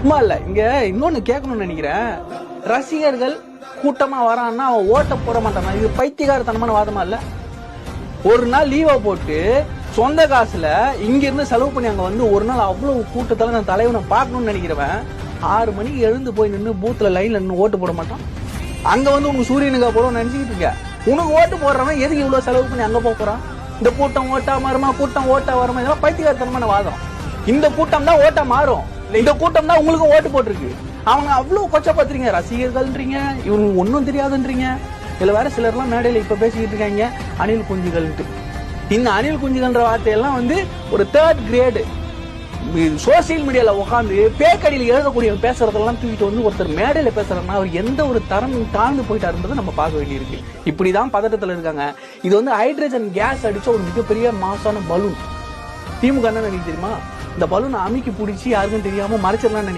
சும்மா இல்ல, இங்க இன்னொன்னு கேட்கணும்னு நினைக்கிறேன். ரசிகர்கள் கூட்டமா வரான்னா அவன் ஓட்ட போட மாட்டான். இது பைத்தியகாரத்தனமான வாதமா இல்ல? ஒரு நாள் லீவா போட்டு சொந்த காசுல இங்க இருந்து செலவு பண்ணி அங்க வந்து ஒரு நாள் அவ்வளவு கூட்டத்தால நான் தலைவனை பார்க்கணும்னு நினைக்கிறவன் 6 மணிக்கு எழுந்து போய் நின்று பூத்துல லைன்ல நின்று ஓட்டு போட மாட்டான். அங்க வந்து உனக்கு சூரியனுக்கா போட நினைச்சுக்கிட்டு இருக்க. உனக்கு ஓட்டு போடுறவன் எதுக்கு இவ்வளவு செலவு பண்ணி அங்க போறான்? இந்த கூட்டம் ஓட்டா மாறுமா, கூட்டம் ஓட்டா வருமா, இதெல்லாம் பைத்தியகாரத்தனமான வாதம். இந்த கூட்டம் தான் ஓட்டா மாறும். இந்த கூட்டம் தான் உங்களுக்கு ஓட்டு போட்டிருக்கு. அவங்க அவ்வளவு கொச்சப்படுத்துறீங்க, ரசிகர்கள்ன்றீங்க, இவங்க ஒன்னும் தெரியாதுன்றீங்க. இதுல வேற சிலர்லாம் மேடையில இப்ப பேசிக்கிட்டு இருக்காங்க அணில் குஞ்சுகள்ட்டு. இந்த அணில் குஞ்சுகள்ன்ற வார்த்தையெல்லாம் வந்து ஒரு 3rd கிரேடு சோசியல் மீடியால உட்காந்து பேக்கடியில் எழுதக்கூடிய பேசுறதெல்லாம் தூக்கிட்டு வந்து ஒருத்தர் மேடையில பேசுறதுனா அவர் எந்த ஒரு தரம் தாழ்ந்து போயிட்டாருன்றதை நம்ம பார்க்க வேண்டியிருக்கு. இப்படிதான் பதட்டத்துல இருக்காங்க. இது வந்து ஹைட்ரஜன் கேஸ் அடிச்ச ஒரு மிகப்பெரிய மாசான பலூன். திமுக என்ன நினைக்க தெரியுமா? இந்த பலூனை அமுக்கி பிடிச்சி யாருக்கும் தெரியாம மறைச்சிடலாம்.